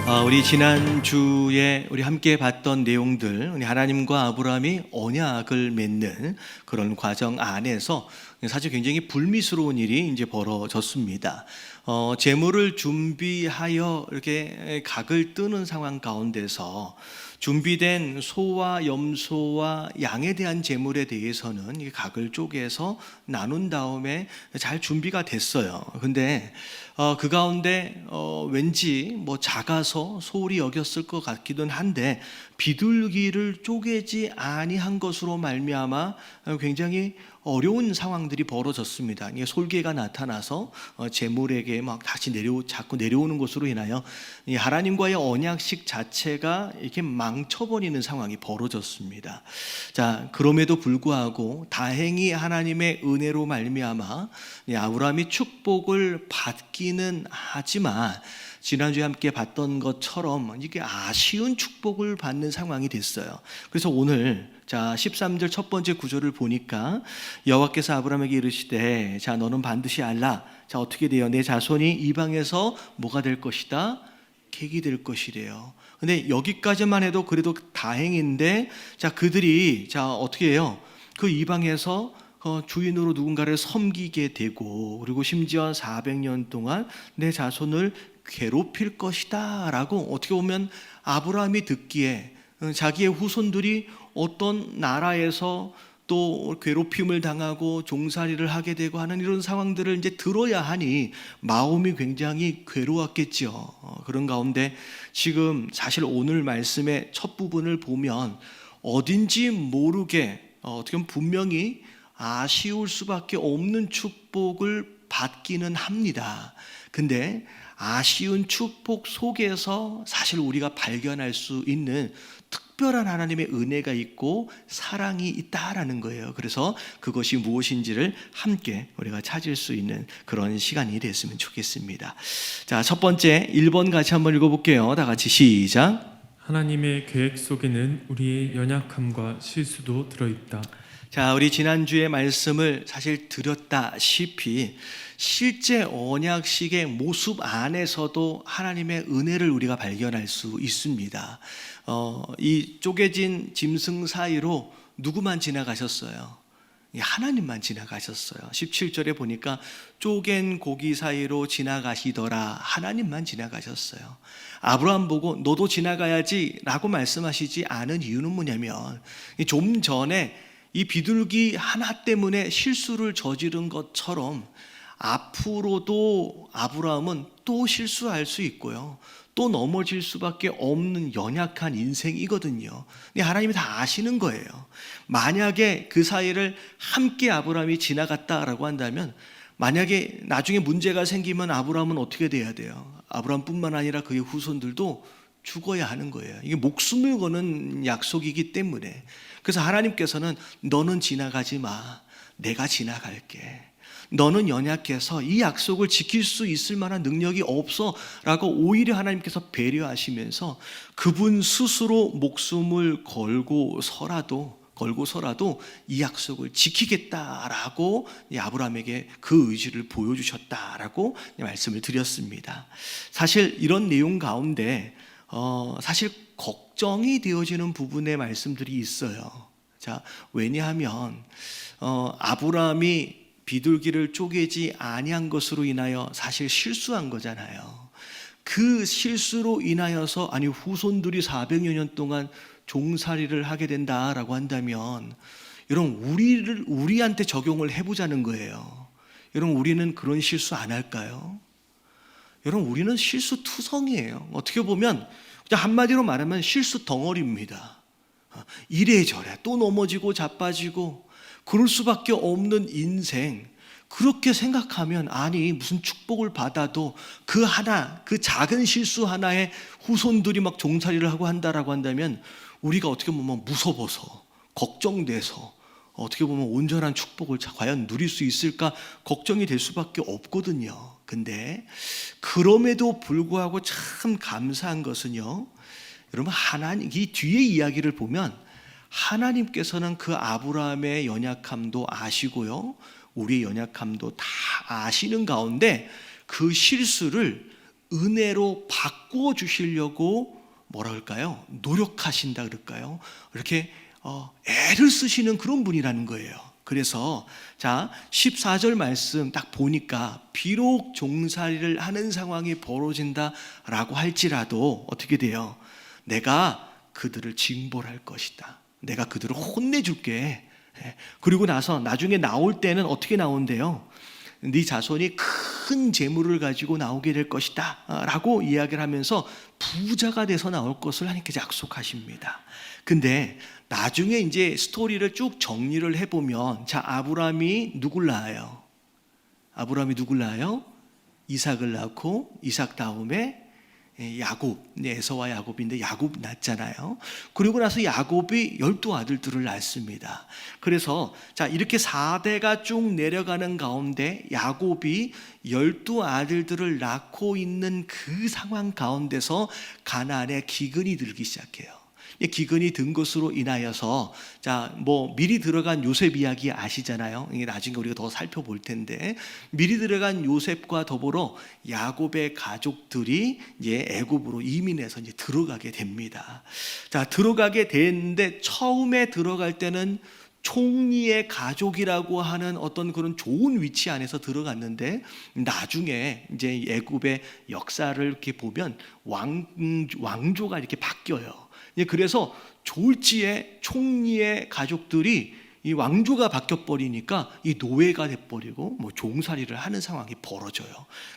우리 지난주에 우리 함께 봤던 내용들, 우리 하나님과 아브라함이 언약을 맺는 그런 과정 안에서 사실 굉장히 불미스러운 일이 이제 벌어졌습니다. 제물을 준비하여 이렇게 각을 뜨는 상황 가운데서 준비된 소와 염소와 양에 대한 제물에 대해서는 이 각을 쪼개서 나눈 다음에 잘 준비가 됐어요. 근데 그 가운데 왠지 뭐 작아서 소홀히 여겼을 것 같기도 한데 비둘기를 쪼개지 아니한 것으로 말미암아 굉장히 어려운 상황들이 벌어졌습니다. 이게 솔개가 나타나서 제물에게 막 다시 자꾸 내려오는 것으로 인하여 이 하나님과의 언약식 자체가 이렇게 망쳐버리는 상황이 벌어졌습니다. 자, 그럼에도 불구하고 다행히 하나님의 은혜로 말미암아 아브라함이 축복을 받기는 하지만 지난주에 함께 봤던 것처럼 이게 아쉬운 축복을 받는 상황이 됐어요. 그래서 오늘 13절 첫 번째 구절을 보니까 여호와께서 아브라함에게 이르시되 자 너는 반드시 알라. 자 어떻게 돼요? 내 자손이 이방에서 뭐가 될 것이다? 객이 될 것이래요. 근데 여기까지만 해도 그래도 다행인데 자 그들이 자 어떻게 해요? 그 이방에서 주인으로 누군가를 섬기게 되고 그리고 심지어 400년 동안 내 자손을 괴롭힐 것이다 라고 어떻게 보면 아브라함이 듣기에 자기의 후손들이 어떤 나라에서 또 괴롭힘을 당하고 종살이를 하게 되고 하는 이런 상황들을 이제 들어야 하니 마음이 굉장히 괴로웠겠죠. 그런 가운데 지금 사실 오늘 말씀의 첫 부분을 보면 어딘지 모르게 어떻게 보면 분명히 아쉬울 수밖에 없는 축복을 받기는 합니다. 근데 아쉬운 축복 속에서 사실 우리가 발견할 수 있는 특별한 하나님의 은혜가 있고 사랑이 있다라는 거예요. 그래서 그것이 무엇인지를 함께 우리가 찾을 수 있는 그런 시간이 됐으면 좋겠습니다. 자, 첫 번째 1번 같이 한번 읽어볼게요. 다 같이 시작. 하나님의 계획 속에는 우리의 연약함과 실수도 들어있다. 자, 우리 지난주에 말씀을 사실 드렸다시피 실제 언약식의 모습 안에서도 하나님의 은혜를 우리가 발견할 수 있습니다. 이 쪼개진 짐승 사이로 누구만 지나가셨어요? 하나님만 지나가셨어요. 17절에 보니까 쪼갠 고기 사이로 지나가시더라. 하나님만 지나가셨어요. 아브라함 보고 너도 지나가야지 라고 말씀하시지 않은 이유는 뭐냐면 좀 전에 이 비둘기 하나 때문에 실수를 저지른 것처럼 앞으로도 아브라함은 또 실수할 수 있고요. 또 넘어질 수밖에 없는 연약한 인생이거든요. 하나님이 다 아시는 거예요. 만약에 그 사이를 함께 아브라함이 지나갔다라고 한다면 만약에 나중에 문제가 생기면 아브라함은 어떻게 돼야 돼요? 아브라함뿐만 아니라 그의 후손들도 죽어야 하는 거예요. 이게 목숨을 거는 약속이기 때문에 그래서 하나님께서는 너는 지나가지 마. 내가 지나갈게. 너는 연약해서 이 약속을 지킬 수 있을 만한 능력이 없어 라고 오히려 하나님께서 배려하시면서 그분 스스로 목숨을 걸고서라도 이 약속을 지키겠다라고 아브라함에게 그 의지를 보여주셨다라고 말씀을 드렸습니다. 사실 이런 내용 가운데 사실 걱정이 되어지는 부분의 말씀들이 있어요. 자, 왜냐하면 아브라함이 비둘기를 쪼개지 아니한 것으로 인하여 사실 실수한 거잖아요. 그 실수로 인하여서 후손들이 400여 년 동안 종살이를 하게 된다라고 한다면 여러분 우리한테 적용을 해보자는 거예요. 여러분 우리는 그런 실수 안 할까요? 여러분 우리는 실수투성이에요. 어떻게 보면 그냥 한마디로 말하면 실수 덩어리입니다. 이래저래 또 넘어지고 자빠지고 그럴 수밖에 없는 인생. 그렇게 생각하면 무슨 축복을 받아도 그 작은 실수 하나에 후손들이 막 종살이를 하고 한다라고 한다면 우리가 어떻게 보면 무서워서 걱정돼서 어떻게 보면 온전한 축복을 과연 누릴 수 있을까 걱정이 될 수밖에 없거든요. 근데 그럼에도 불구하고 참 감사한 것은요, 여러분 하나님 이 뒤에 이야기를 보면 하나님께서는 그 아브라함의 연약함도 아시고요, 우리의 연약함도 다 아시는 가운데 그 실수를 은혜로 바꾸어 주시려고 뭐라 할까요? 노력하신다 그럴까요? 이렇게 애를 쓰시는 그런 분이라는 거예요. 그래서 자 14절 말씀 딱 보니까 비록 종살이를 하는 상황이 벌어진다라고 할지라도 어떻게 돼요? 내가 그들을 징벌할 것이다. 내가 그들을 혼내줄게. 그리고 나서 나중에 나올 때는 어떻게 나온대요? 네 자손이 큰 재물을 가지고 나오게 될 것이다 라고 이야기를 하면서 부자가 돼서 나올 것을 하나님께서 약속하십니다. 근데 나중에 이제 스토리를 쭉 정리를 해보면 자 아브라함이 누굴 낳아요? 아브라함이 누굴 낳아요? 이삭을 낳고 이삭 다음에 야곱, 에서와 야곱인데 야곱 낳잖아요. 그리고 나서 야곱이 12아들들을 낳습니다. 그래서 자 이렇게 4대가 쭉 내려가는 가운데 야곱이 12아들들을 낳고 있는 그 상황 가운데서 가나안에 기근이 들기 시작해요. 기근이 든 것으로 인하여서 자 뭐 미리 들어간 요셉 이야기 아시잖아요. 이게 나중에 우리가 더 살펴볼 텐데 미리 들어간 요셉과 더불어 야곱의 가족들이 이제 애굽으로 이민해서 이제 들어가게 됩니다. 자 들어가게 됐는데 처음에 들어갈 때는 총리의 가족이라고 하는 어떤 그런 좋은 위치 안에서 들어갔는데 나중에 이제 애굽의 역사를 이렇게 보면 왕조가 이렇게 바뀌어요. 그래서 졸지에 총리의 가족들이 이 왕조가 바뀌어버리니까 이 노예가 돼버리고 뭐 종살이를 하는 상황이 벌어져요.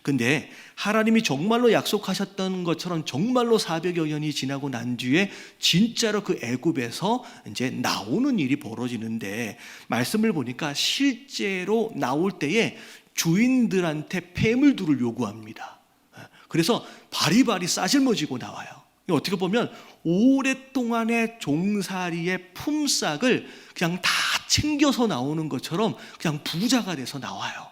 근데 하나님이 정말로 약속하셨던 것처럼 정말로 400여 년이 지나고 난 뒤에 진짜로 그 애굽에서 이제 나오는 일이 벌어지는데 말씀을 보니까 실제로 나올 때에 주인들한테 폐물들을 요구합니다. 그래서 바리바리 싸질머지고 나와요. 어떻게 보면 오랫동안의 종살이의 품삯을 그냥 다 챙겨서 나오는 것처럼 그냥 부자가 돼서 나와요.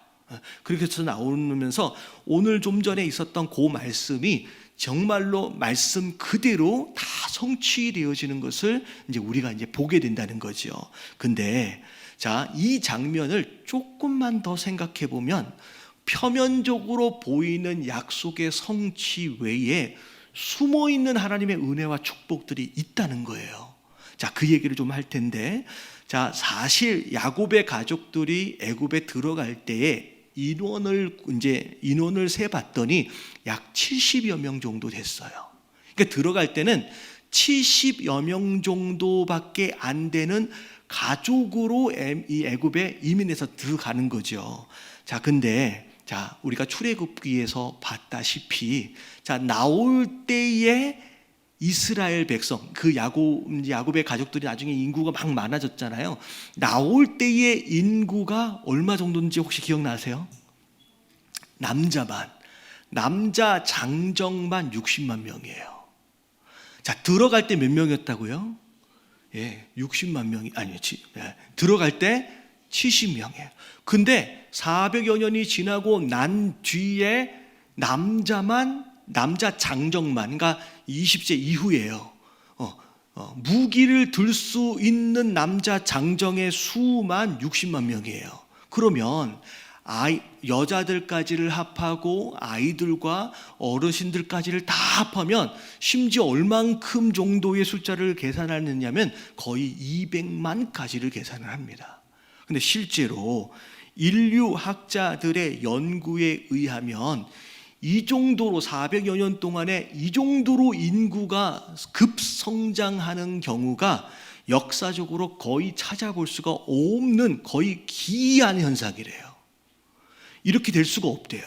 그렇게 해서 나오면서 오늘 좀 전에 있었던 그 말씀이 정말로 말씀 그대로 다 성취되어지는 것을 이제 우리가 이제 보게 된다는 거죠. 근데 자, 이 장면을 조금만 더 생각해 보면 표면적으로 보이는 약속의 성취 외에 숨어있는 하나님의 은혜와 축복들이 있다는 거예요. 자, 그 얘기를 좀 할 텐데 자, 사실 야곱의 가족들이 애굽에 들어갈 때에 인원을 세 봤더니 약 70여 명 정도 됐어요. 그러니까 들어갈 때는 70여 명 정도밖에 안 되는 가족으로 이 애굽에 이민해서 들어가는 거죠. 자, 근데 자, 우리가 출애굽기에서 봤다시피 자, 나올 때에 이스라엘 백성, 그 야곱의 가족들이 나중에 인구가 막 많아졌잖아요. 나올 때의 인구가 얼마 정도인지 혹시 기억나세요? 남자 장정만 60만 명이에요. 자, 들어갈 때 몇 명이었다고요? 60만 명이 아니지. 들어갈 때 70명이에요. 근데 400여 년이 지나고 난 뒤에 남자 장정만, 그러니까 20세 이후예요. 무기를 들 수 있는 남자 장정의 수만 60만 명이에요. 그러면 여자들까지를 합하고 아이들과 어르신들까지를 다 합하면 심지어 얼만큼 정도의 숫자를 계산하느냐면 거의 200만까지를 계산을 합니다. 근데 실제로 인류학자들의 연구에 의하면 이 정도로 400여 년 동안에 이 정도로 인구가 급성장하는 경우가 역사적으로 거의 찾아볼 수가 없는 거의 기이한 현상이래요. 이렇게 될 수가 없대요.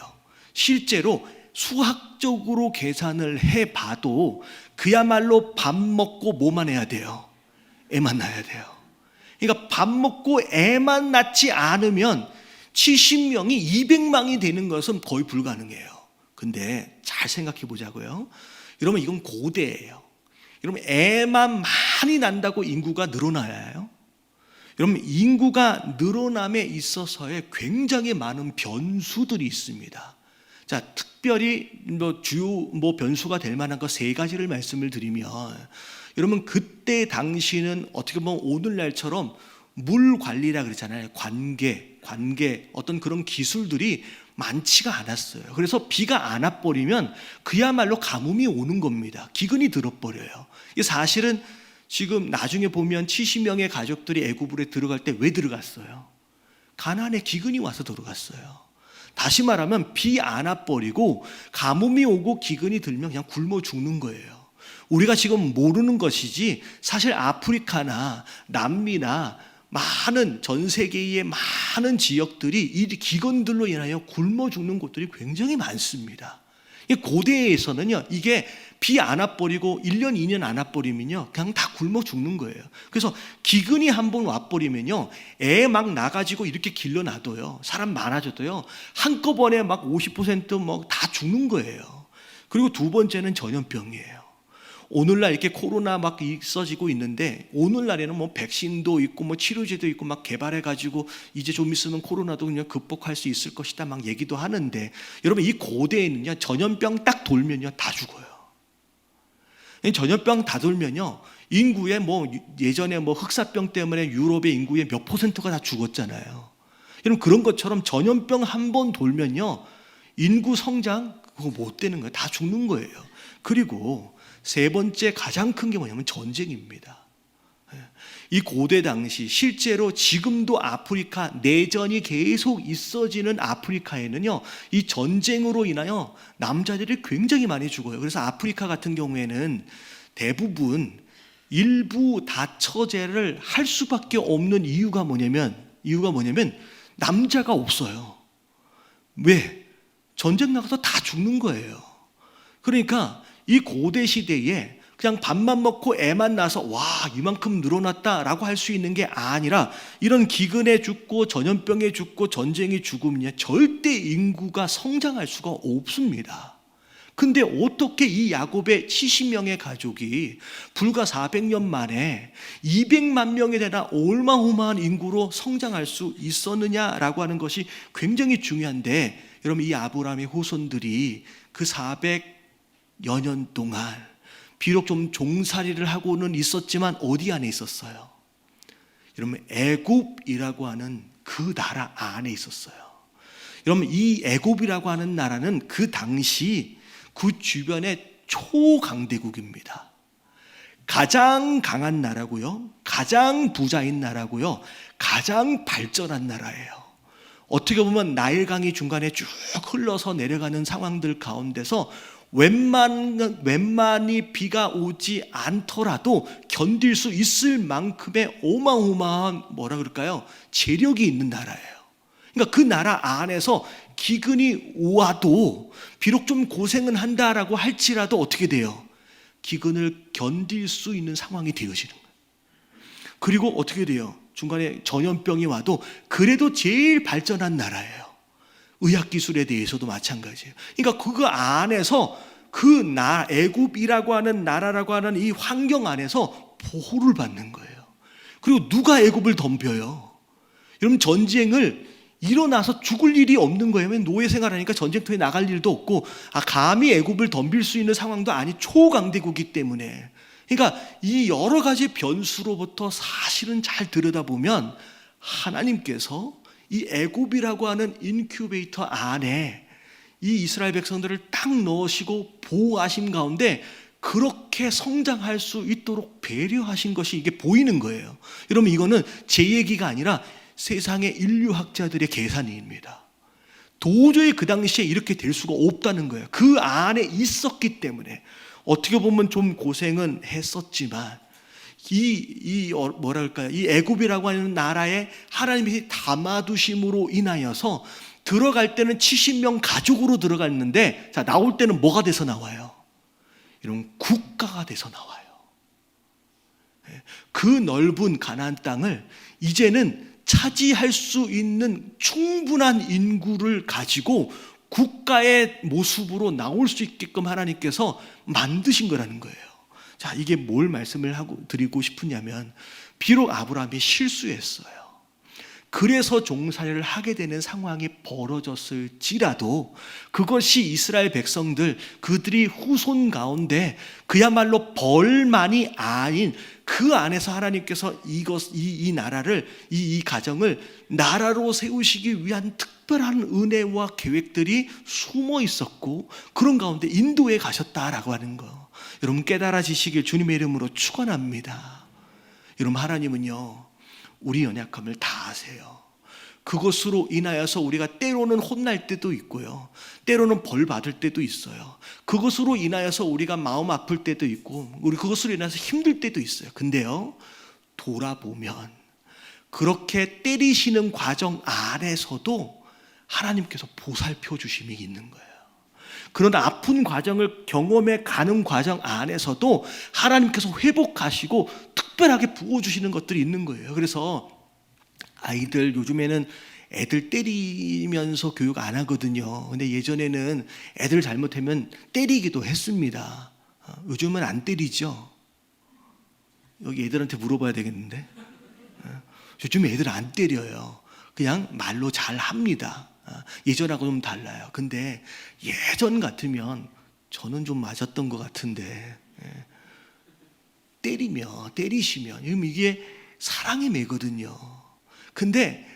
실제로 수학적으로 계산을 해봐도 그야말로 밥 먹고 뭐만 해야 돼요? 애만 낳아야 돼요. 그러니까 밥 먹고 애만 낳지 않으면 70명이 200명이 되는 것은 거의 불가능해요. 근데 잘 생각해 보자고요. 여러분 이건 고대예요. 여러분 애만 많이 난다고 인구가 늘어나요? 여러분 인구가 늘어남에 있어서의 굉장히 많은 변수들이 있습니다. 자, 특별히 주요 변수가 될 만한 거 세 가지를 말씀을 드리면 여러분 그때 당시는 어떻게 보면 오늘날처럼 물 관리라 그러잖아요. 관계 어떤 그런 기술들이 많지가 않았어요. 그래서 비가 안 와버리면 그야말로 가뭄이 오는 겁니다. 기근이 들어버려요. 이 사실은 지금 나중에 보면 70명의 가족들이 애굽으로 들어갈 때 왜 들어갔어요? 가나안에 기근이 와서 들어갔어요. 다시 말하면 비 안 와버리고 가뭄이 오고 기근이 들면 그냥 굶어 죽는 거예요. 우리가 지금 모르는 것이지 사실 아프리카나 남미나 많은 전 세계의 많은 지역들이 이 기근들로 인하여 굶어 죽는 곳들이 굉장히 많습니다. 고대에서는요, 이게 비 안 와버리고 1년, 2년 안 와버리면요, 그냥 다 굶어 죽는 거예요. 그래서 기근이 한번 와버리면요, 애 막 나가지고 이렇게 길러놔도요, 사람 많아져도요, 한꺼번에 막 50% 뭐 다 죽는 거예요. 그리고 두 번째는 전염병이에요. 오늘날 이렇게 코로나 막 있어지고 있는데, 오늘날에는 뭐 백신도 있고 뭐 치료제도 있고 막 개발해가지고 이제 좀 있으면 코로나도 그냥 극복할 수 있을 것이다 막 얘기도 하는데, 여러분 이 고대에는요, 전염병 딱 돌면요 다 죽어요. 전염병 다 돌면요, 인구의 뭐 예전에 뭐 흑사병 때문에 유럽의 인구의 몇 %가 다 죽었잖아요. 여러분 그런 것처럼 전염병 한 번 돌면요, 인구 성장 그거 못 되는 거예요. 다 죽는 거예요. 그리고 세 번째 가장 큰 게 뭐냐면 전쟁입니다. 이 고대 당시 실제로 지금도 아프리카 내전이 계속 있어지는 아프리카에는요, 이 전쟁으로 인하여 남자들이 굉장히 많이 죽어요. 그래서 아프리카 같은 경우에는 대부분 일부 다처제를 할 수밖에 없는 이유가 뭐냐면 남자가 없어요. 왜? 전쟁 나가서 다 죽는 거예요. 그러니까 이 고대 시대에 그냥 밥만 먹고 애만 낳아서 와 이만큼 늘어났다라고 할 수 있는 게 아니라, 이런 기근에 죽고 전염병에 죽고 전쟁이 죽으면 절대 인구가 성장할 수가 없습니다. 근데 어떻게 이 야곱의 70명의 가족이 불과 400년 만에 200만 명에 되나 어마어마한 인구로 성장할 수 있었느냐라고 하는 것이 굉장히 중요한데, 여러분 이 아브라함의 후손들이 그 400여 년 동안 비록 좀 종살이를 하고는 있었지만 어디 안에 있었어요? 여러분 애굽이라고 하는 그 나라 안에 있었어요. 여러분 이 애굽이라고 하는 나라는 그 당시 그 주변의 초강대국입니다. 가장 강한 나라고요, 가장 부자인 나라고요, 가장 발전한 나라예요. 어떻게 보면 나일강이 중간에 쭉 흘러서 내려가는 상황들 가운데서 웬만히 비가 오지 않더라도 견딜 수 있을 만큼의 어마어마한 재력이 있는 나라예요. 그러니까 그 나라 안에서 기근이 와도 비록 좀 고생은 한다라고 할지라도 어떻게 돼요? 기근을 견딜 수 있는 상황이 되어지는 거예요. 그리고 어떻게 돼요? 중간에 전염병이 와도 그래도 제일 발전한 나라예요. 의학기술에 대해서도 마찬가지예요. 그러니까 그 안에서 애굽이라고 하는 나라라고 하는 이 환경 안에서 보호를 받는 거예요. 그리고 누가 애굽을 덤벼요? 여러분 전쟁을 일어나서 죽을 일이 없는 거예요. 노예 생활하니까 전쟁터에 나갈 일도 없고 감히 애굽을 덤빌 수 있는 상황도 아니 초강대국이기 때문에. 그러니까 이 여러 가지 변수로부터 사실은 잘 들여다보면 하나님께서 이 애굽이라고 하는 인큐베이터 안에 이 이스라엘 백성들을 딱 넣으시고 보호하신 가운데 그렇게 성장할 수 있도록 배려하신 것이 이게 보이는 거예요. 여러분 이거는 제 얘기가 아니라 세상의 인류학자들의 계산입니다. 도저히 그 당시에 이렇게 될 수가 없다는 거예요. 그 안에 있었기 때문에. 어떻게 보면 좀 고생은 했었지만 이 애굽이라고 하는 나라에 하나님이 담아두심으로 인하여서 들어갈 때는 70명 가족으로 들어갔는데, 자 나올 때는 뭐가 돼서 나와요? 이런 국가가 돼서 나와요. 그 넓은 가나안 땅을 이제는 차지할 수 있는 충분한 인구를 가지고 국가의 모습으로 나올 수 있게끔 하나님께서 만드신 거라는 거예요. 자, 이게 뭘 말씀을 드리고 싶으냐면, 비록 아브라함이 실수했어요. 그래서 종살이를 하게 되는 상황이 벌어졌을지라도 그것이 이스라엘 백성들, 그들이 후손 가운데 그야말로 벌만이 아닌 그 안에서 하나님께서 이 나라를, 이 가정을 나라로 세우시기 위한 특별한 은혜와 계획들이 숨어 있었고 그런 가운데 인도해 가셨다라고 하는 거, 여러분 깨달아지시길 주님의 이름으로 축원합니다. 여러분, 하나님은요 우리 연약함을 다 아세요. 그것으로 인하여서 우리가 때로는 혼날 때도 있고요, 때로는 벌 받을 때도 있어요. 그것으로 인하여서 우리가 마음 아플 때도 있고, 우리 그것으로 인해서 힘들 때도 있어요. 근데요, 돌아보면 그렇게 때리시는 과정 안에서도 하나님께서 보살펴 주심이 있는 거예요. 그런 아픈 과정을 경험해 가는 과정 안에서도 하나님께서 회복하시고 특별하게 부어주시는 것들이 있는 거예요. 그래서 아이들, 요즘에는 애들 때리면서 교육 안 하거든요. 근데 예전에는 애들 잘못하면 때리기도 했습니다. 요즘은 안 때리죠. 여기 애들한테 물어봐야 되겠는데. 요즘 애들 안 때려요. 그냥 말로 잘 합니다. 예전하고 좀 달라요. 근데 예전 같으면 저는 좀 맞았던 것 같은데, 때리시면 이게 사랑의 매거든요. 근데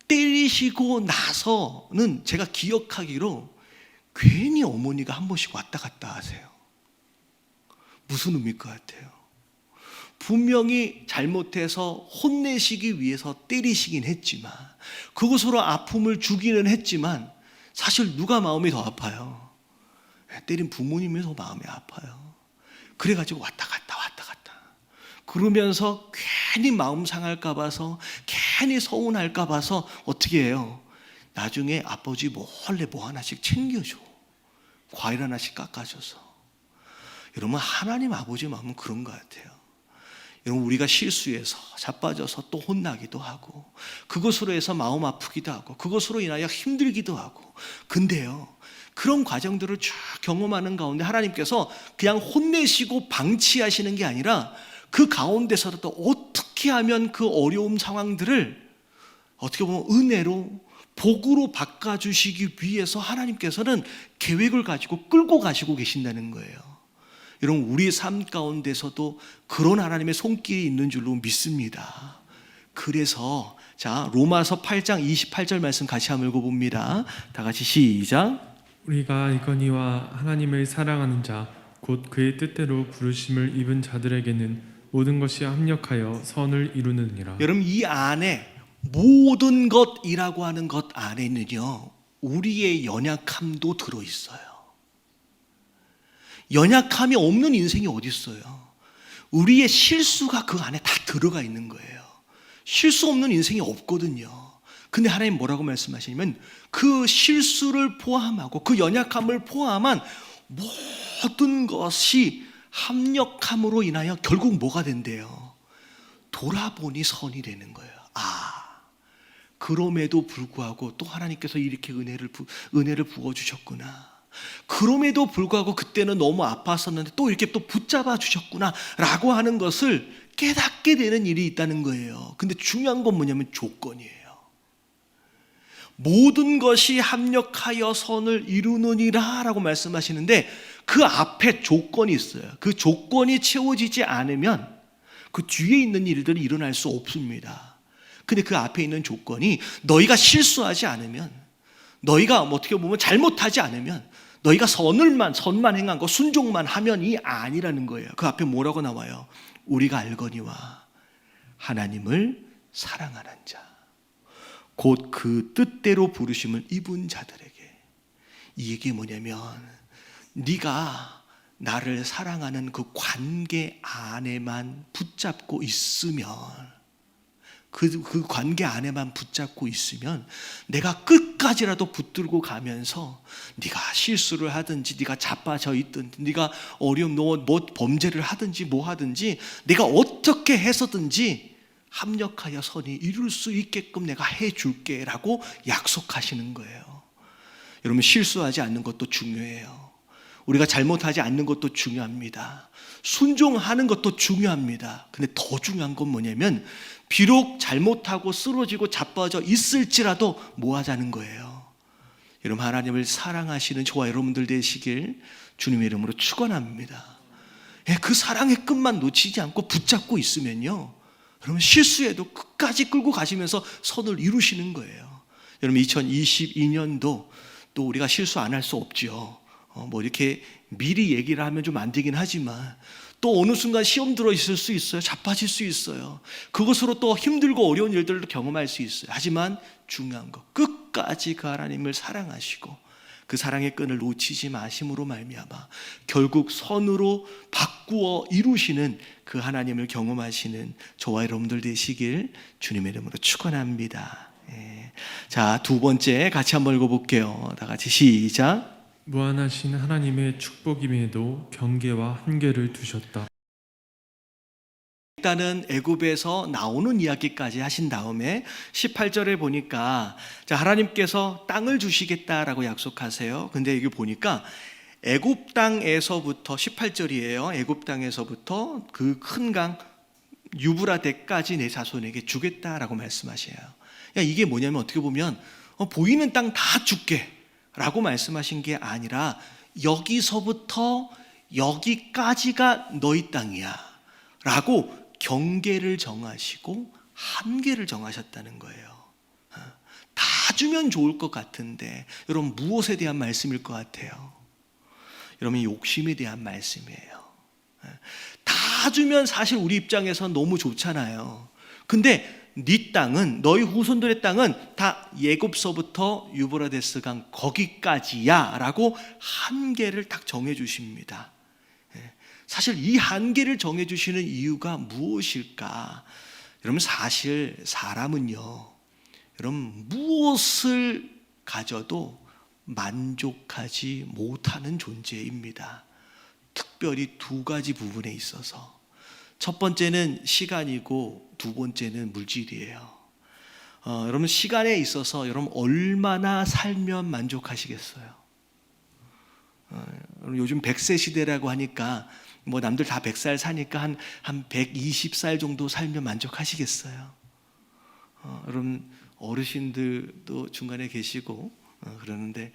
때리시고 나서는 제가 기억하기로 괜히 어머니가 한 번씩 왔다 갔다 하세요. 무슨 의미일 것 같아요? 분명히 잘못해서 혼내시기 위해서 때리시긴 했지만, 그것으로 아픔을 주기는 했지만, 사실 누가 마음이 더 아파요? 때린 부모님이 더 마음이 아파요. 그래가지고 왔다 갔다 그러면서 괜히 마음 상할까 봐서, 괜히 서운할까 봐서 어떻게 해요? 나중에 아버지 몰래 뭐 하나씩 챙겨줘. 과일 하나씩 깎아줘서. 여러분, 하나님 아버지 마음은 그런 것 같아요. 여러분, 우리가 실수해서 자빠져서 또 혼나기도 하고, 그것으로 해서 마음 아프기도 하고, 그것으로 인하여 힘들기도 하고. 근데요, 그런 과정들을 쭉 경험하는 가운데 하나님께서 그냥 혼내시고 방치하시는 게 아니라 그 가운데서도 어떻게 하면 그 어려움 상황들을 어떻게 보면 은혜로, 복으로 바꿔주시기 위해서 하나님께서는 계획을 가지고 끌고 가시고 계신다는 거예요. 여러분, 우리 삶 가운데서도 그런 하나님의 손길이 있는 줄로 믿습니다. 그래서 자, 로마서 8장 28절 말씀 같이 한번 읽어봅니다. 다 같이 시작. 우리가 이거니와 하나님을 사랑하는 자 곧 그의 뜻대로 부르심을 입은 자들에게는 모든 것이 합력하여 선을 이루느니라. 여러분, 이 안에 모든 것이라고 하는 것 안에는요 우리의 연약함도 들어있어요. 연약함이 없는 인생이 어디 있어요? 우리의 실수가 그 안에 다 들어가 있는 거예요. 실수 없는 인생이 없거든요. 근데 하나님 뭐라고 말씀하시냐면, 그 실수를 포함하고 그 연약함을 포함한 모든 것이 합력함으로 인하여 결국 뭐가 된대요? 돌아보니 선이 되는 거예요. 그럼에도 불구하고 또 하나님께서 이렇게 은혜를 부어주셨구나. 그럼에도 불구하고 그때는 너무 아팠었는데 또 이렇게 또 붙잡아 주셨구나 라고 하는 것을 깨닫게 되는 일이 있다는 거예요. 근데 중요한 건 뭐냐면 조건이에요. 모든 것이 합력하여 선을 이루느니라 라고 말씀하시는데, 그 앞에 조건이 있어요. 그 조건이 채워지지 않으면 그 뒤에 있는 일들이 일어날 수 없습니다. 근데 그 앞에 있는 조건이, 너희가 실수하지 않으면, 너희가 어떻게 보면 잘못하지 않으면, 너희가 선만 행한 거, 순종만 하면이 아니라는 거예요. 그 앞에 뭐라고 나와요? 우리가 알거니와 하나님을 사랑하는 자 곧 그 뜻대로 부르심을 입은 자들에게. 이 얘기 뭐냐면, 네가 나를 사랑하는 그 관계 안에만 붙잡고 있으면, 그 관계 안에만 붙잡고 있으면 내가 끝까지라도 붙들고 가면서, 네가 실수를 하든지, 네가 자빠져 있든지, 네가 어려움, 뭐 범죄를 하든지 뭐 하든지, 내가 어떻게 해서든지 합력하여 선이 이룰 수 있게끔 내가 해줄게 라고 약속하시는 거예요. 여러분, 실수하지 않는 것도 중요해요. 우리가 잘못하지 않는 것도 중요합니다. 순종하는 것도 중요합니다. 근데 더 중요한 건 뭐냐면, 비록 잘못하고 쓰러지고 자빠져 있을지라도 뭐 하자는 거예요? 여러분, 하나님을 사랑하시는 저와 여러분들 되시길 주님의 이름으로 축원합니다. 그 사랑의 끈만 놓치지 않고 붙잡고 있으면요, 여러분 실수해도 끝까지 끌고 가시면서 선을 이루시는 거예요. 여러분 2022년도 또 우리가 실수 안 할 수 없죠. 뭐 이렇게 미리 얘기를 하면 좀 안 되긴 하지만 또 어느 순간 시험 들어 있을 수 있어요. 자빠질 수 있어요. 그것으로 또 힘들고 어려운 일들을 경험할 수 있어요. 하지만 중요한 것, 끝까지 그 하나님을 사랑하시고 그 사랑의 끈을 놓치지 마심으로 말미암아 결국 선으로 바꾸어 이루시는 그 하나님을 경험하시는 저와 여러분들 되시길 주님의 이름으로 축원합니다. 자, 두 번째 같이 한번 읽어볼게요. 다 같이 시작. 무한하신 하나님의 축복임에도 경계와 한계를 두셨다. 일단은 애굽에서 나오는 이야기까지 하신 다음에 18절에 보니까 자, 하나님께서 땅을 주시겠다라고 약속하세요. 근데 여기 보니까 애굽 땅에서부터 18절이에요. 애굽 땅에서부터 그 큰 강 유브라데까지 내 자손에게 주겠다라고 말씀하셔요. 이게 뭐냐면 어떻게 보면 보이는 땅 다 줄게 라고 말씀하신 게 아니라 여기서부터 여기까지가 너희 땅이야 라고 경계를 정하시고 한계를 정하셨다는 거예요. 다 주면 좋을 것 같은데 여러분 무엇에 대한 말씀일 것 같아요? 여러분 욕심에 대한 말씀이에요. 다 주면 사실 우리 입장에서 너무 좋잖아요. 근데 네 땅은 너희 후손들의 땅은 다 예굽서부터 유브라데스 강 거기까지야 라고 한계를 딱 정해 주십니다. 사실 이 한계를 정해 주시는 이유가 무엇일까? 여러분 사실 사람은요, 여러분 무엇을 가져도 만족하지 못하는 존재입니다. 특별히 두 가지 부분에 있어서. 첫 번째는 시간이고 두 번째는 물질이에요. 여러분 시간에 있어서 여러분 얼마나 살면 만족하시겠어요? 요즘 100세 시대라고 하니까 뭐 남들 다 100살 사니까 한 120살 정도 살면 만족하시겠어요? 여러분 어르신들도 중간에 계시고 그러는데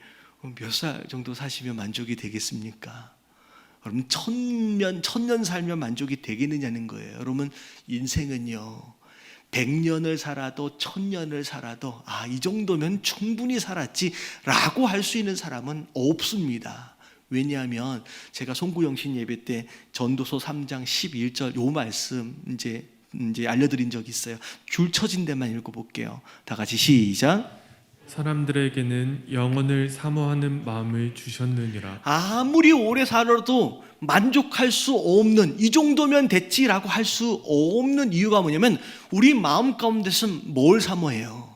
몇 살 정도 사시면 만족이 되겠습니까? 여러분 천년 살면 만족이 되겠느냐는 거예요. 여러분 인생은요 100년을 살아도 1000년을 살아도 이 정도면 충분히 살았지 라고 할 수 있는 사람은 없습니다. 왜냐하면 제가 송구영신 예배 때 전도서 3장 11절 요 말씀 이제 알려드린 적이 있어요. 줄 쳐진 데만 읽어볼게요. 다 같이 시작. 사람들에게는 영원을 사모하는 마음을 주셨느니라. 아무리 오래 살아도 만족할 수 없는, 이 정도면 됐지라고 할 수 없는 이유가 뭐냐면 우리 마음 가운데서 뭘 사모해요?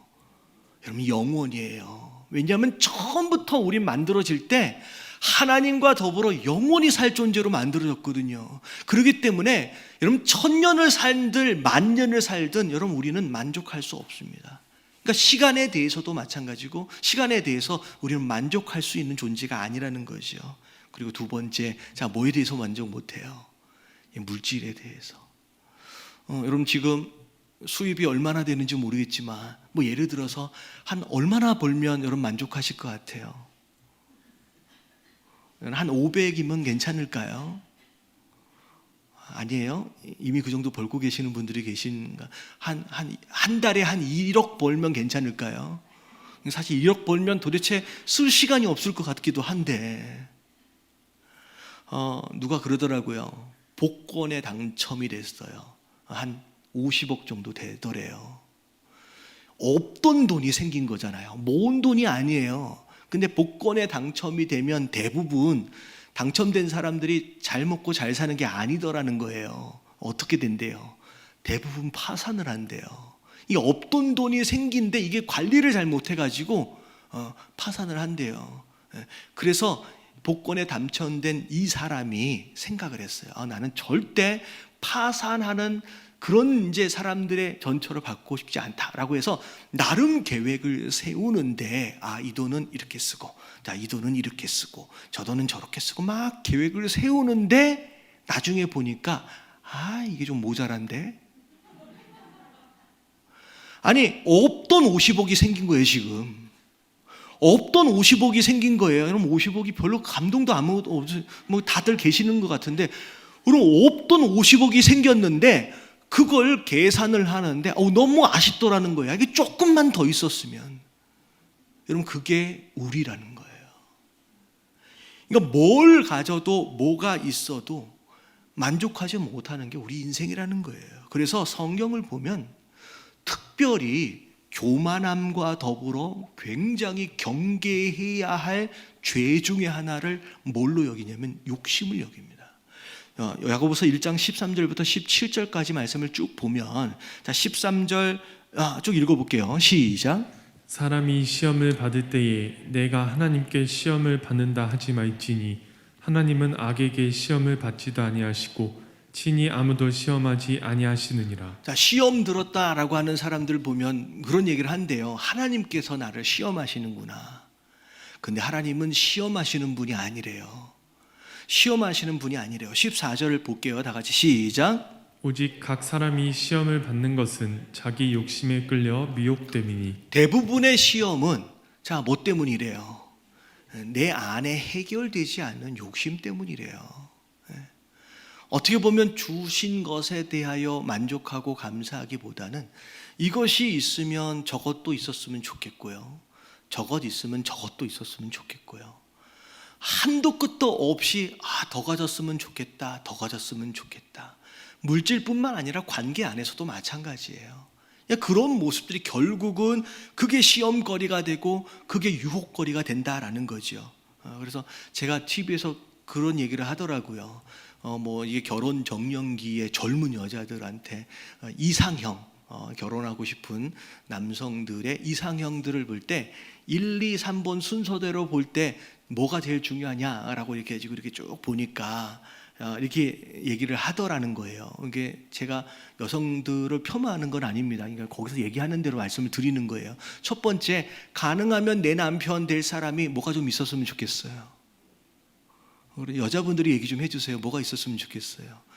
여러분 영원이에요. 왜냐하면 처음부터 우리 만들어질 때 하나님과 더불어 영원히 살 존재로 만들어졌거든요. 그렇기 때문에 여러분 1000년을 살든 10,000년을 살든 여러분 우리는 만족할 수 없습니다. 그러니까 시간에 대해서도 마찬가지고 시간에 대해서 우리는 만족할 수 있는 존재가 아니라는 거죠. 그리고 두 번째, 자 뭐에 대해서 만족 못해요? 물질에 대해서. 여러분 지금 수입이 얼마나 되는지 모르겠지만 뭐 예를 들어서 한 얼마나 벌면 여러분 만족하실 것 같아요? 한 500이면 괜찮을까요? 아니에요? 이미 그 정도 벌고 계시는 분들이 계신가? 한 달에 한 1억 벌면 괜찮을까요? 사실 1억 벌면 도대체 쓸 시간이 없을 것 같기도 한데 누가 그러더라고요. 복권에 당첨이 됐어요. 한 50억 정도 되더래요. 없던 돈이 생긴 거잖아요. 모은 돈이 아니에요. 근데 복권에 당첨이 되면 대부분 당첨된 사람들이 잘 먹고 잘 사는 게 아니더라는 거예요. 어떻게 된대요? 대부분 파산을 한대요. 이 없던 돈이 생긴데 이게 관리를 잘 못해가지고 파산을 한대요. 그래서 복권에 당첨된 이 사람이 생각을 했어요. 나는 절대 파산하는 그런 이제 사람들의 전처를 받고 싶지 않다라고 해서 나름 계획을 세우는데 이 돈은 이렇게 쓰고 자, 이 돈은 이렇게 쓰고 저 돈은 저렇게 쓰고 막 계획을 세우는데 나중에 보니까 이게 좀 모자란데? 아니 없던 50억이 생긴 거예요. 지금 없던 50억이 생긴 거예요. 여러분 50억이 별로 감동도 아무것도 없어요. 뭐 다들 계시는 것 같은데 그럼 없던 50억이 생겼는데 그걸 계산을 하는데 너무 아쉽더라는 거야. 이게 조금만 더 있었으면 여러분 그게 우리라는 거예요. 그러니까 뭘 가져도 뭐가 있어도 만족하지 못하는 게 우리 인생이라는 거예요. 그래서 성경을 보면 특별히 교만함과 더불어 굉장히 경계해야 할 죄 중에 하나를 뭘로 여기냐면 욕심을 여깁니다. 야고보서 1장 13절부터 17절까지 말씀을 쭉 보면, 자 13절 쭉 읽어볼게요. 시작. 사람이 시험을 받을 때에 내가 하나님께 시험을 받는다 하지 말지니 하나님은 악에게 시험을 받지도 아니하시고 친히 아무도 시험하지 아니하시느니라. 자, 시험 들었다라고 하는 사람들 보면 그런 얘기를 한대요. 하나님께서 나를 시험하시는구나. 근데 하나님은 시험하시는 분이 아니래요. 시험하시는 분이 아니래요. 14절을 볼게요. 다 같이 시작. 오직 각 사람이 시험을 받는 것은 자기 욕심에 끌려 미혹됨이니. 대부분의 시험은 뭐 때문이래요? 내 안에 해결되지 않는 욕심 때문이래요. 어떻게 보면 주신 것에 대하여 만족하고 감사하기보다는 이것이 있으면 저것도 있었으면 좋겠고요, 저것 있으면 저것도 있었으면 좋겠고요, 한도 끝도 없이 더 가졌으면 좋겠다, 더 가졌으면 좋겠다. 물질뿐만 아니라 관계 안에서도 마찬가지예요. 그런 모습들이 결국은 그게 시험거리가 되고 그게 유혹거리가 된다라는 거죠. 그래서 제가 TV에서 그런 얘기를 하더라고요. 이게 결혼 정년기에 젊은 여자들한테 이상형, 결혼하고 싶은 남성들의 이상형들을 볼 때 1, 2, 3번 순서대로 볼 때 뭐가 제일 중요하냐라고 이렇게 쭉 보니까 이렇게 얘기를 하더라는 거예요. 이게 제가 여성들을 폄하하는 건 아닙니다. 그러니까 거기서 얘기하는 대로 말씀을 드리는 거예요. 첫 번째, 가능하면 내 남편 될 사람이 뭐가 좀 있었으면 좋겠어요. 우리 여자분들이 얘기 좀 해주세요. 뭐가 있었으면 좋겠어요.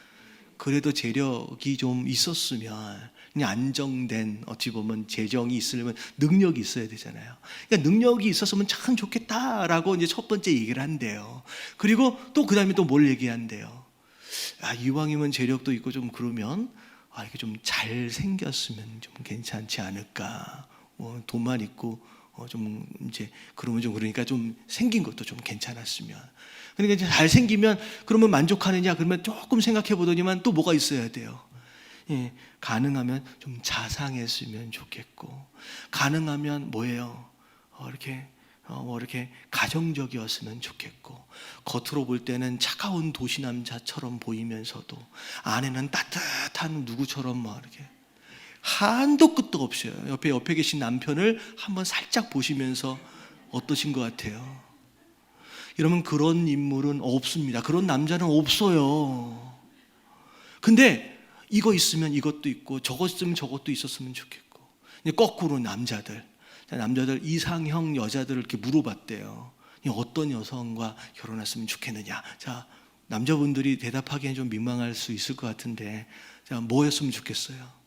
그래도 재력이 좀 있었으면, 그냥 안정된, 어찌 보면 재정이 있으려면 능력이 있어야 되잖아요. 그러니까 능력이 있었으면 참 좋겠다라고 이제 첫 번째 얘기를 한대요. 그리고 또 그 다음에 또 뭘 얘기한대요. 이왕이면 재력도 있고 좀 그러면 이렇게 좀 잘생겼으면 좀 괜찮지 않을까. 돈만 있고 좀 이제 그러면 좀 그러니까 좀 생긴 것도 좀 괜찮았으면. 그러니까 이제 잘생기면 그러면 만족하느냐? 그러면 조금 생각해 보더니만 또 뭐가 있어야 돼요. 가능하면 좀 자상했으면 좋겠고, 가능하면 뭐예요? 이렇게 가정적이었으면 좋겠고, 겉으로 볼 때는 차가운 도시 남자처럼 보이면서도 안에는 따뜻한 누구처럼 이렇게 한도 끝도 없어요. 옆에 계신 남편을 한번 살짝 보시면서 어떠신 것 같아요? 이러면 그런 인물은 없습니다. 그런 남자는 없어요. 근데 이거 있으면 이것도 있고 저것 있으면 저것도 있었으면 좋겠고. 거꾸로 남자들 이상형 여자들을 이렇게 물어봤대요. 어떤 여성과 결혼했으면 좋겠느냐. 자, 남자분들이 대답하기엔 좀 민망할 수 있을 것 같은데, 자, 뭐였으면 좋겠어요?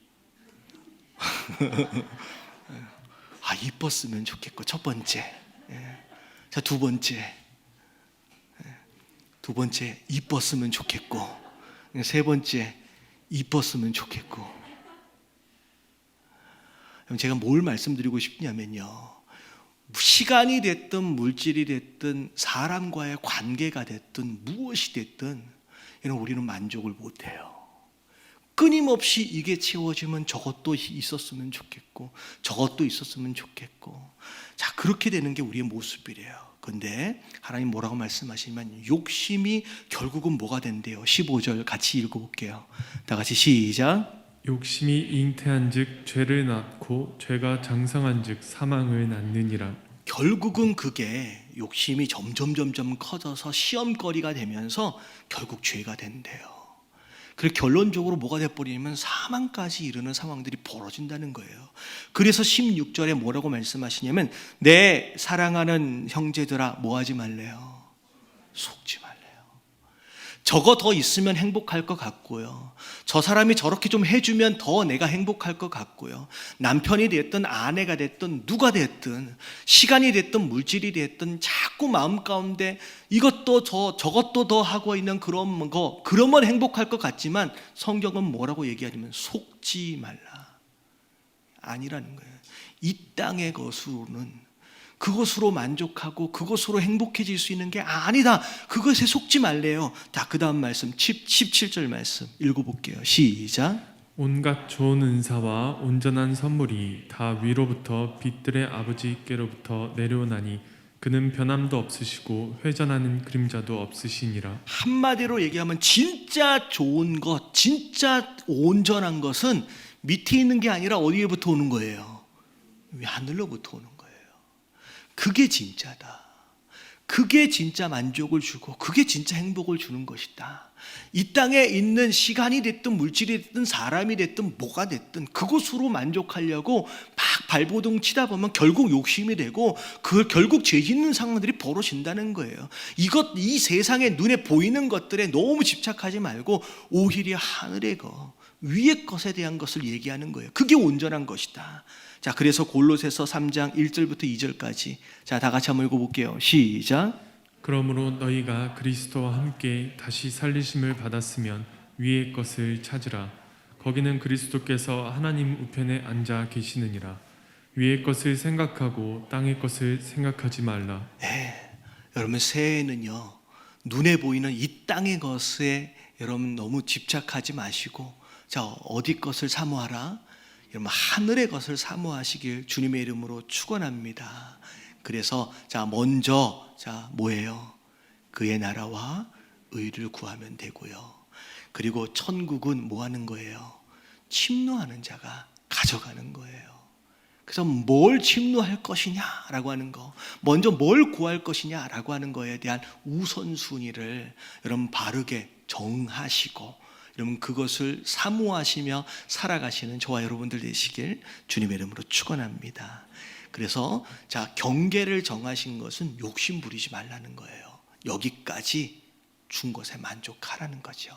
이뻤으면 좋겠고, 첫 번째. 자, 두 번째 이뻤으면 좋겠고, 세 번째 이뻤으면 좋겠고. 제가 뭘 말씀드리고 싶냐면요, 시간이 됐든 물질이 됐든 사람과의 관계가 됐든 무엇이 됐든 우리는 만족을 못해요. 끊임없이 이게 채워지면 저것도 있었으면 좋겠고 저것도 있었으면 좋겠고. 자, 그렇게 되는 게 우리의 모습이래요. 근데 하나님 뭐라고 말씀하시면 욕심이 결국은 뭐가 된대요. 15절 같이 읽어볼게요. 다 같이 시작. 욕심이 잉태한즉 죄를 낳고 죄가 장성한즉 사망을 낳느니라. 결국은 그게 욕심이 점점 커져서 시험거리가 되면서 결국 죄가 된대요. 그리고 결론적으로 뭐가 돼버리냐면 사망까지 이르는 상황들이 벌어진다는 거예요. 그래서 16절에 뭐라고 말씀하시냐면, 내 사랑하는 형제들아 뭐하지 말래요? 속지 말래요. 저거 더 있으면 행복할 것 같고요, 저 사람이 저렇게 좀 해주면 더 내가 행복할 것 같고요, 남편이 됐든 아내가 됐든 누가 됐든 시간이 됐든 물질이 됐든 자꾸 마음 가운데 이것도 저것도 더 하고 있는 그런 거, 그러면 행복할 것 같지만 성경은 뭐라고 얘기하냐면 속지 말라. 아니라는 거예요. 이 땅의 것으로는 그것으로 만족하고 그것으로 행복해질 수 있는 게 아니다. 그것에 속지 말래요. 자, 그 다음 말씀 17절 말씀 읽어볼게요. 시작. 온갖 좋은 은사와 온전한 선물이 다 위로부터 빛들의 아버지께로부터 내려오나니 그는 변함도 없으시고 회전하는 그림자도 없으시니라. 한마디로 얘기하면 진짜 좋은 것, 진짜 온전한 것은 밑에 있는 게 아니라 어디에부터 오는 거예요? 하늘로부터 오는 거예요. 그게 진짜다. 그게 진짜 만족을 주고 그게 진짜 행복을 주는 것이다. 이 땅에 있는 시간이 됐든 물질이 됐든 사람이 됐든 뭐가 됐든 그것으로 만족하려고 막 발버둥 치다 보면 결국 욕심이 되고 그 결국 죄 짓는 상황들이 벌어진다는 거예요. 이 세상에 눈에 보이는 것들에 너무 집착하지 말고 오히려 하늘의 것, 위의 것에 대한 것을 얘기하는 거예요. 그게 온전한 것이다. 자, 그래서 골로새서 3장 1절부터 2절까지 자, 다 같이 한번 읽어볼게요. 시작. 그러므로 너희가 그리스도와 함께 다시 살리심을 받았으면 위의 것을 찾으라. 거기는 그리스도께서 하나님 우편에 앉아 계시느니라. 위의 것을 생각하고 땅의 것을 생각하지 말라. 여러분, 새해에는요 눈에 보이는 이 땅의 것에 여러분 너무 집착하지 마시고 자, 어디 것을 사모하라? 여러분, 하늘의 것을 사모하시길 주님의 이름으로 축원합니다. 그래서 자, 먼저 자, 뭐예요? 그의 나라와 의를 구하면 되고요. 그리고 천국은 뭐 하는 거예요? 침노하는 자가 가져가는 거예요. 그래서 뭘 침노할 것이냐라고 하는 거, 먼저 뭘 구할 것이냐라고 하는 거에 대한 우선순위를 여러분 바르게 정하시고 여러분 그것을 사모하시며 살아가시는 저와 여러분들 되시길 주님의 이름으로 축원합니다. 그래서 자, 경계를 정하신 것은 욕심 부리지 말라는 거예요. 여기까지 준 것에 만족하라는 거죠.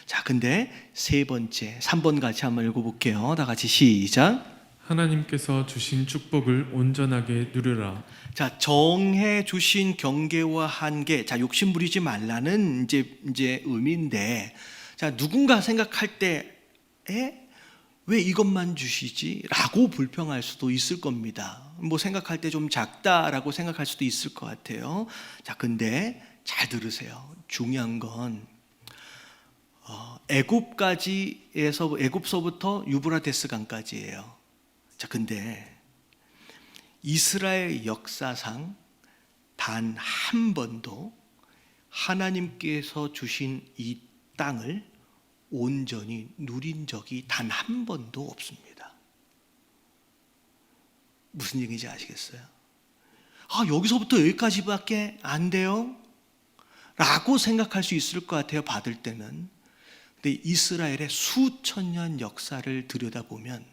자, 근데 세 번째 3번 같이 한번 읽어볼게요. 다 같이 시작. 하나님께서 주신 축복을 온전하게 누려라. 자, 정해 주신 경계와 한계, 자, 욕심 부리지 말라는 이제 의미인데, 자, 누군가 생각할 때, 왜 이것만 주시지? 라고 불평할 수도 있을 겁니다. 뭐 생각할 때 좀 작다라고 생각할 수도 있을 것 같아요. 자, 근데 잘 들으세요. 중요한 건 애굽서부터 유브라데스 강까지예요. 자, 근데 이스라엘 역사상 단 한 번도 하나님께서 주신 이 땅을 온전히 누린 적이 단 한 번도 없습니다. 무슨 얘기인지 아시겠어요? 아, 여기서부터 여기까지밖에 안 돼요? 라고 생각할 수 있을 것 같아요, 받을 때는. 근데 이스라엘의 수천 년 역사를 들여다보면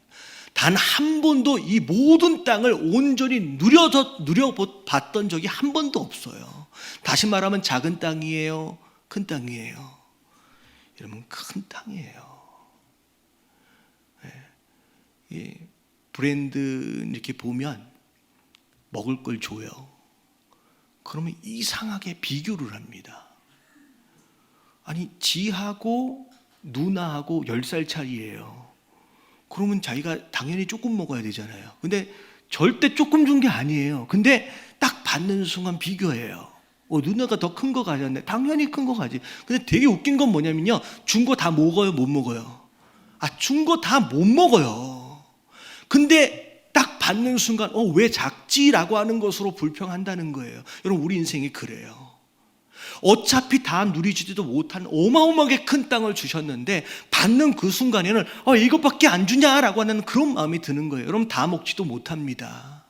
단 한 번도 이 모든 땅을 온전히 누려봤던 적이 한 번도 없어요. 다시 말하면 작은 땅이에요? 큰 땅이에요? 여러분, 큰 땅이에요. 이 브랜드 이렇게 보면 먹을 걸 줘요. 그러면 이상하게 비교를 합니다. 아니, 지하고 누나하고 10살 차이예요. 그러면 자기가 당연히 조금 먹어야 되잖아요. 근데 절대 조금 준 게 아니에요. 근데 딱 받는 순간 비교해요. 누나가 더 큰 거 가졌네. 당연히 큰 거 가지. 근데 되게 웃긴 건 뭐냐면요, 준 거 다 먹어요, 못 먹어요? 준 거 다 못 먹어요. 근데 딱 받는 순간 왜 작지라고 하는 것으로 불평한다는 거예요. 여러분, 우리 인생이 그래요. 어차피 다 누리지도 못한 어마어마하게 큰 땅을 주셨는데 받는 그 순간에는 이것밖에 안 주냐라고 하는 그런 마음이 드는 거예요. 여러분, 다 먹지도 못합니다.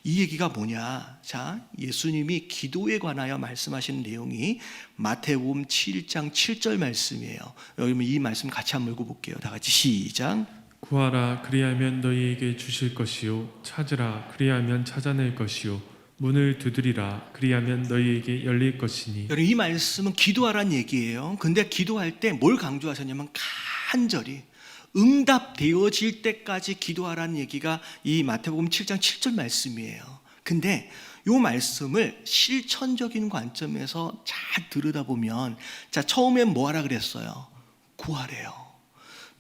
이 얘기가 뭐냐? 자, 예수님이 기도에 관하여 말씀하신 내용이 마태복음 7장 7절 말씀이에요. 여러분, 이 말씀 같이 한번 읽어볼게요. 다 같이 시작. 구하라 그리하면 너희에게 주실 것이요 찾으라 그리하면 찾아낼 것이요 문을 두드리라 그리하면 너희에게 열릴 것이니. 여러분, 이 말씀은 기도하라는 얘기예요. 근데 기도할 때 뭘 강조하셨냐면 간절히 응답되어질 때까지 기도하라는 얘기가 이 마태복음 7장 7절 말씀이에요. 근데 이 말씀을 실천적인 관점에서 잘 들여다보면 자, 처음엔 뭐 하라 그랬어요? 구하래요.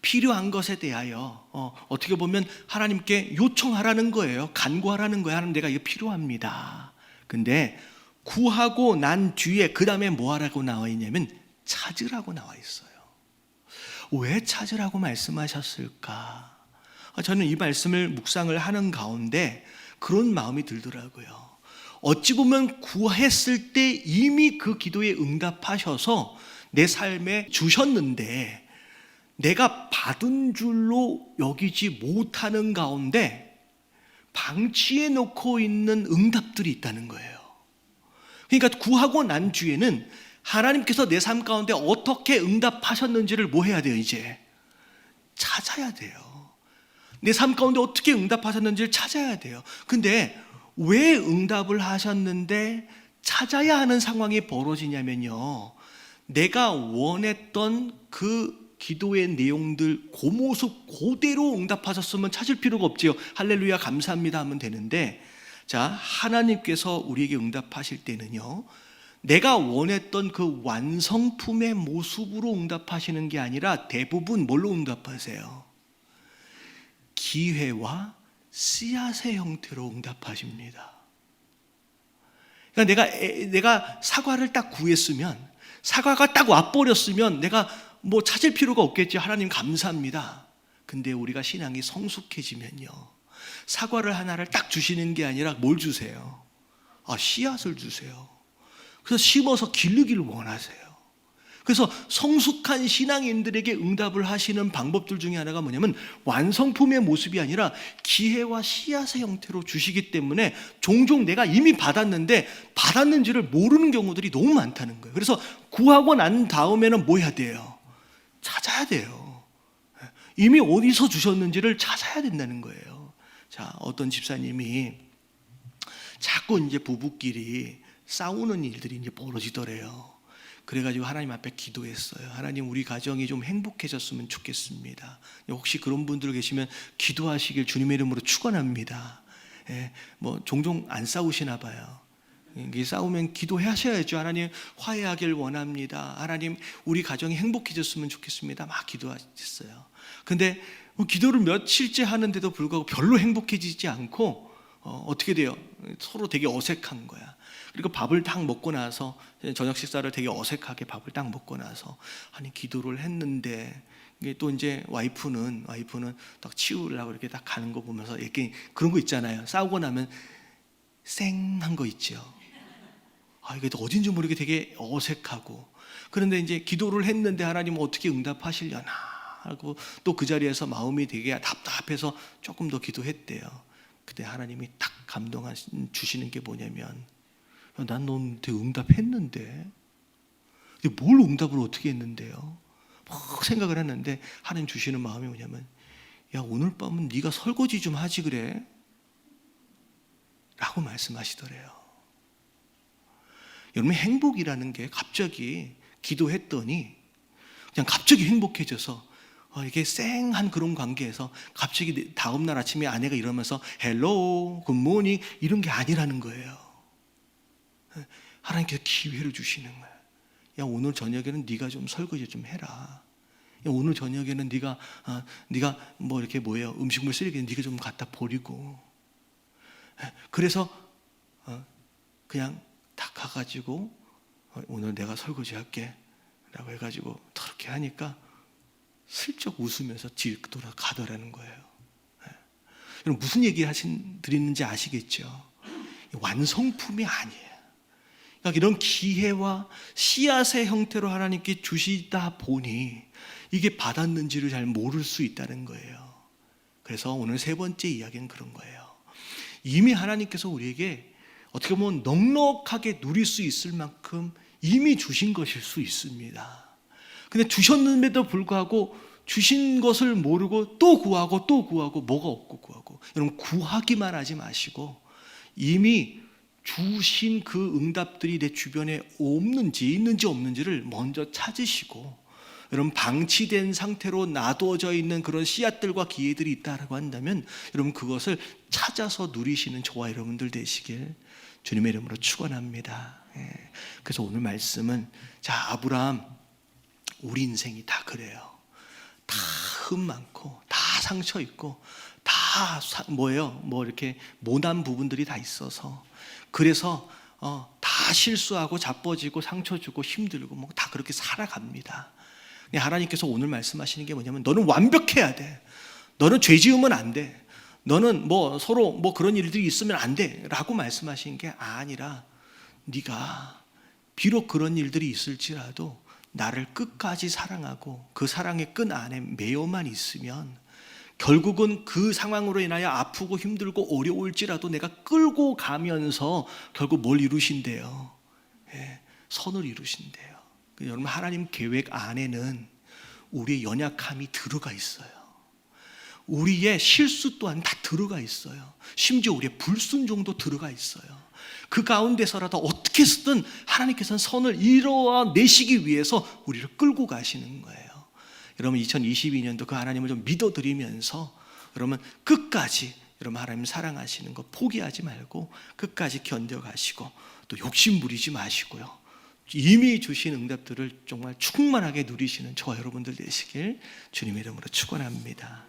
필요한 것에 대하여 어떻게 보면 하나님께 요청하라는 거예요. 간구하라는 거예요. 하나님, 내가 이거 필요합니다. 근데 구하고 난 뒤에 그 다음에 뭐 하라고 나와 있냐면 찾으라고 나와 있어요. 왜 찾으라고 말씀하셨을까? 저는 이 말씀을 묵상을 하는 가운데 그런 마음이 들더라고요. 어찌 보면 구했을 때 이미 그 기도에 응답하셔서 내 삶에 주셨는데 내가 받은 줄로 여기지 못하는 가운데 방치해 놓고 있는 응답들이 있다는 거예요. 그러니까 구하고 난 뒤에는 하나님께서 내 삶 가운데 어떻게 응답하셨는지를 뭐 해야 돼요? 이제 찾아야 돼요. 내 삶 가운데 어떻게 응답하셨는지를 찾아야 돼요. 근데 왜 응답을 하셨는데 찾아야 하는 상황이 벌어지냐면요, 내가 원했던 그 기도의 내용들 그 모습 그대로 응답하셨으면 찾을 필요가 없지요. 할렐루야 감사합니다 하면 되는데, 자, 하나님께서 우리에게 응답하실 때는요, 내가 원했던 그 완성품의 모습으로 응답하시는 게 아니라 대부분 뭘로 응답하세요? 기회와 씨앗의 형태로 응답하십니다. 그러니까 내가 사과를 딱 구했으면, 사과가 딱 와버렸으면 내가 뭐 찾을 필요가 없겠지. 하나님 감사합니다. 근데 우리가 신앙이 성숙해지면요, 사과를 하나를 딱 주시는 게 아니라 뭘 주세요? 씨앗을 주세요. 그래서 심어서 기르기를 원하세요. 그래서 성숙한 신앙인들에게 응답을 하시는 방법들 중에 하나가 뭐냐면 완성품의 모습이 아니라 기회와 씨앗의 형태로 주시기 때문에 종종 내가 이미 받았는데 받았는지를 모르는 경우들이 너무 많다는 거예요. 그래서 구하고 난 다음에는 뭐 해야 돼요? 찾아야 돼요. 이미 어디서 주셨는지를 찾아야 된다는 거예요. 자, 어떤 집사님이 자꾸 이제 부부끼리 싸우는 일들이 이제 벌어지더래요. 그래가지고 하나님 앞에 기도했어요. 하나님, 우리 가정이 좀 행복해졌으면 좋겠습니다. 혹시 그런 분들 계시면 기도하시길 주님의 이름으로 축원합니다. 뭐 종종 안 싸우시나 봐요. 싸우면 기도하셔야죠. 하나님, 화해하길 원합니다. 하나님, 우리 가정이 행복해졌으면 좋겠습니다. 막 기도하셨어요. 근데 기도를 며칠째 하는데도 불구하고 별로 행복해지지 않고 어떻게 돼요? 서로 되게 어색한 거야. 그리고 밥을 딱 먹고 나서, 저녁 식사를 되게 어색하게 밥을 딱 먹고 나서, 아니 기도를 했는데, 이게 또 이제 와이프는 딱 치우려고 이렇게 딱 가는 거 보면서 이렇게 그런 거 있잖아요. 싸우고 나면 쌩한 거 있죠. 이게 또 어딘지 모르게 되게 어색하고, 그런데 이제 기도를 했는데 하나님은 어떻게 응답하시려나 하고 또 그 자리에서 마음이 되게 답답해서 조금 더 기도했대요. 그때 하나님이 딱 주시는 게 뭐냐면, 난 너한테 응답했는데 뭘 응답을 어떻게 했는데요? 막 생각을 했는데 하나님 주시는 마음이 뭐냐면, 야, 오늘 밤은 네가 설거지 좀 하지 그래? 라고 말씀하시더래요. 여러분, 행복이라는 게 갑자기 기도했더니 그냥 갑자기 행복해져서 이게 쌩한 그런 관계에서 갑자기 다음날 아침에 아내가 일어나면서 헬로 굿모닝 이런 게 아니라는 거예요. 하나님께서 기회를 주시는 거예요. 야, 오늘 저녁에는 네가 좀 설거지 좀 해라. 야, 오늘 저녁에는 네가 뭐 이렇게 음식물 쓰레기는 네가 좀 갖다 버리고. 그래서 그냥 딱 가가지고 오늘 내가 설거지 할게 라고 해가지고 그렇게 하니까 슬쩍 웃으면서 뒤돌아 가더라는 거예요. 여러분, 무슨 얘기 드리는지 아시겠죠? 완성품이 아니에요. 그러니까 이런 기회와 씨앗의 형태로 하나님께 주시다 보니 이게 받았는지를 잘 모를 수 있다는 거예요. 그래서 오늘 세 번째 이야기는 그런 거예요. 이미 하나님께서 우리에게 어떻게 보면 넉넉하게 누릴 수 있을 만큼 이미 주신 것일 수 있습니다. 근데 주셨는데도 불구하고 주신 것을 모르고 또 구하고 뭐가 없고 구하고. 여러분, 구하기만 하지 마시고 이미 주신 그 응답들이 내 주변에 있는지 없는지를 먼저 찾으시고, 여러분, 방치된 상태로 놔두어져 있는 그런 씨앗들과 기회들이 있다고 한다면 여러분 그것을 찾아서 누리시는 저와 여러분들 되시길 주님의 이름으로 축원합니다. 그래서 오늘 말씀은, 자, 아브라함, 우리 인생이 다 그래요. 다 흠 많고 다 상처 있고 다 뭐예요? 뭐 이렇게 모난 부분들이 다 있어서 그래서 다 실수하고 자빠지고 상처 주고 힘들고 뭐 다 그렇게 살아갑니다. 하나님께서 오늘 말씀하시는 게 뭐냐면 너는 완벽해야 돼. 너는 죄 지으면 안 돼. 너는 뭐 서로 뭐 그런 일들이 있으면 안 돼라고 말씀하시는 게 아니라 네가 비록 그런 일들이 있을지라도 나를 끝까지 사랑하고 그 사랑의 끈 안에 매여만 있으면 결국은 그 상황으로 인하여 아프고 힘들고 어려울지라도 내가 끌고 가면서 결국 뭘 이루신대요? 선을 이루신대요. 여러분 하나님 계획 안에는 우리의 연약함이 들어가 있어요. 우리의 실수 또한 다 들어가 있어요. 심지어 우리의 불순종도 들어가 있어요. 그 가운데서라도 어떻게 해서든 하나님께서는 선을 이뤄내시기 위해서 우리를 끌고 가시는 거예요. 여러분 2022년도 그 하나님을 좀 믿어드리면서 여러분 끝까지 여러분 하나님 사랑하시는 거 포기하지 말고 끝까지 견뎌가시고 또 욕심 부리지 마시고요. 이미 주신 응답들을 정말 충만하게 누리시는 저와 여러분들 되시길 주님의 이름으로 축원합니다.